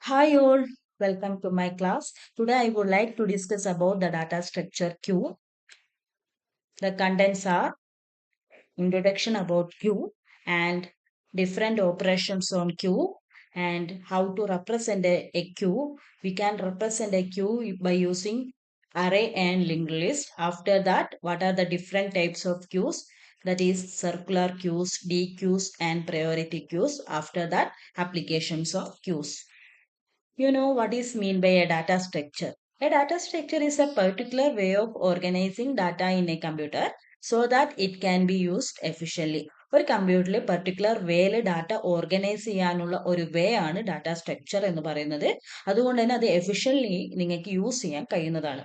Hi all, welcome to my class. Today I would like to discuss about the data structure Q. The contents are introduction about Q and different operations on Q and how to represent a Q. We can represent a Q by using array and linked list. After that, what are the different types of queues? That is circular queues, D queues and priority queues. After that, applications of queues. You know what is mean by a data structure? A data structure is a particular way of organizing data in a computer so that it can be used efficiently. ഒരു കമ്പ്യൂട്ടറിൽ particular വേയിൽ data organise ചെയ്യാനുള്ള ഒരു വേ ആണ് data structure എന്ന് പറയുന്നത്. അതുകൊണ്ട് തന്നെ അത് എഫിഷ്യൻലി നിങ്ങൾക്ക് യൂസ് ചെയ്യാൻ കഴിയുന്നതാണ്.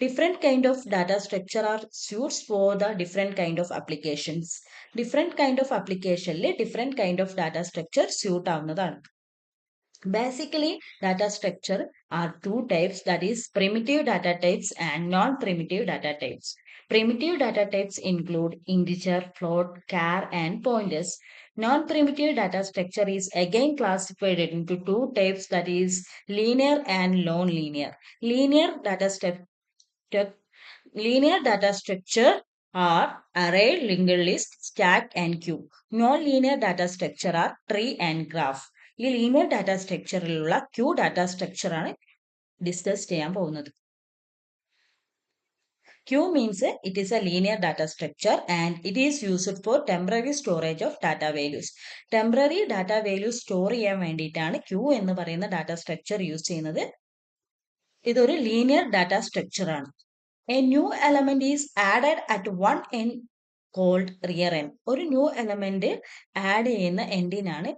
Different kind of data structure are suits for the different kind of applications. Different kind of applicationൽ different kind of data structure suit ആവുന്നതാണ്. Basically, data structure are two types, that is primitive data types and non-primitive data types. Primitive data types include integer, float, char and pointers. Non-primitive data structure is again classified into two types, that is linear and non-linear. Linear data structure are array, linked list, stack and queue. Non-linear data structure are tree and graph. ഈ linear data സ്ട്രക്ചറിലുള്ള queue data structure ആണ് discuss ചെയ്യാൻ പോകുന്നത്. Q means it is a linear data structure and it is used for temporary storage of data values. Temporary data values store ചെയ്യാൻ വേണ്ടിയിട്ടാണ് Q എന്ന് പറയുന്ന data structure use ചെയ്യുന്നത്. ഇതൊരു ലീനിയർ ഡാറ്റ സ്ട്രക്ചർ ആണ്. A new element is added at one end called rear end. ഒരു new element add ചെയ്യുന്ന എൻഡിനാണ്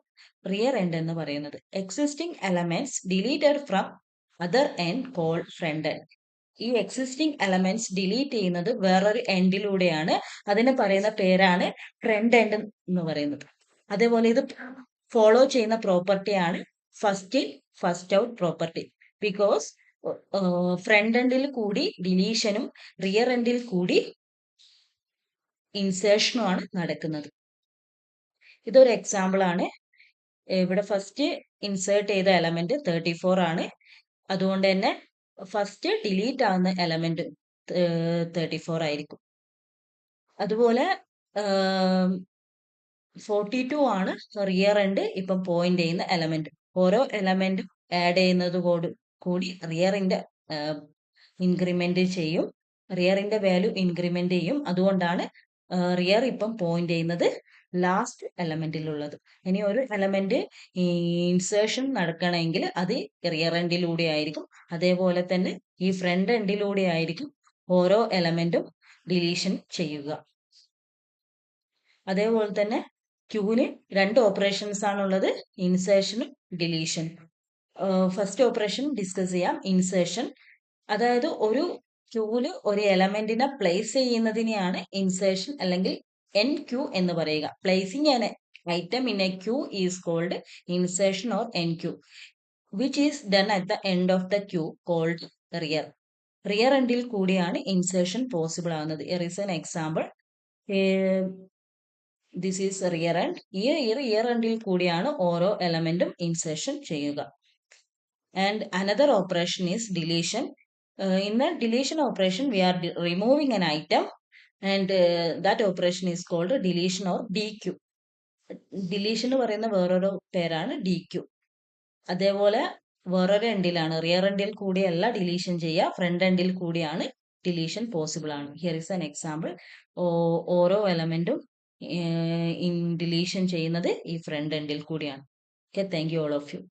റിയർ എൻഡ് എന്ന് പറയുന്നത്. Existing elements deleted from other end called front end. ഈ existing elements delete ചെയ്യുന്നത് വേറൊരു എൻഡിലൂടെയാണ്. അതിന് പറയുന്ന പേരാണ് ഫ്രണ്ട് എൻഡ് എന്ന് പറയുന്നത്. അതേപോലെ ഇത് ഫോളോ ചെയ്യുന്ന പ്രോപ്പർട്ടിയാണ് first in first out property. Because front എൻഡിൽ കൂടി ഡിലീഷനും റിയർ എൻഡിൽ കൂടി ഇൻസേർഷനും ആണ് നടക്കുന്നത്. ഇതൊരു എക്സാമ്പിൾ ആണ്. ഇവിടെ ഫസ്റ്റ് ഇൻസേർട്ട് ചെയ്ത എലമെന്റ് 34 ആണ്. അതുകൊണ്ട് തന്നെ ഫസ്റ്റ് ഡിലീറ്റ് ആവുന്ന എലമെന്റ് 34 ആയിരിക്കും. അതുപോലെ 42 ആണ് റിയർ എൻഡ് ഇപ്പം പോയിന്റ് ചെയ്യുന്ന എലമെന്റ്. ഓരോ എലമെന്റും ആഡ് ചെയ്യുന്നത് കൂടി റിയറിന്റെ ഇൻക്രിമെന്റ് ചെയ്യും. റിയറിന്റെ വാല്യൂ ഇൻക്രിമെന്റ് ചെയ്യും. അതുകൊണ്ടാണ് റിയർ ഇപ്പം പോയിന്റ് ചെയ്യുന്നത് ലാസ്റ്റ് എലമെന്റിലുള്ളത്. ഇനി ഒരു എലമെന്റ് ഇൻസേർഷൻ നടക്കണമെങ്കിൽ അത് റിയർ എൻഡിലൂടെ ആയിരിക്കും. അതേപോലെ തന്നെ ഈ ഫ്രണ്ട് എൻഡിലൂടെ ആയിരിക്കും ഓരോ എലമെന്റും ഡിലീഷൻ ചെയ്യുക. അതേപോലെ തന്നെ ക്യൂവിന് രണ്ട് ഓപ്പറേഷൻസ് ആണുള്ളത്, ഇൻസേർഷനും ഡിലീഷൻ. ഫസ്റ്റ് ഓപ്പറേഷൻ ഡിസ്കസ് ചെയ്യാം. ഇൻസേർഷൻ, അതായത് ഒരു ക്യൂവില് ഒരു എലമെന്റിനെ പ്ലേസ് ചെയ്യുന്നതിനെയാണ് ഇൻസേർഷൻ അല്ലെങ്കിൽ എൻ ക്യൂ എന്ന് പറയുക. Placing an item in a queue is called insertion or enqueue, which is done at the end of the queue called rear. Rear എൻഡിൽ കൂടിയാണ് ഇൻസേർഷൻ പോസിബിൾ ആവുന്നത്. Here is an example. This is rear end. ഈ rear എൻഡിൽ കൂടിയാണ് ഓരോ എലമെന്റും insertion ചെയ്യുക. And another operation is deletion. In the deletion operation, we are removing an item and that operation is called deletion or DQ. Deletion എന്ന് പറയുന്ന വേറൊരു പേരാണ് DQ. അതേപോലെ വേറൊരു എൻഡിലാണ്, റിയർ എൻഡിൽ കൂടിയല്ല ഡിലീഷൻ ചെയ്യുക, ഫ്രണ്ട് എൻഡിൽ കൂടിയാണ് ഡിലീഷൻ പോസിബിൾ ആണ്. Here is an example. ഓരോ എലമെന്റും ഡിലീഷൻ ചെയ്യുന്നത് ഈ ഫ്രണ്ട് എൻഡിൽ കൂടിയാണ്. Okay, thank you all of U.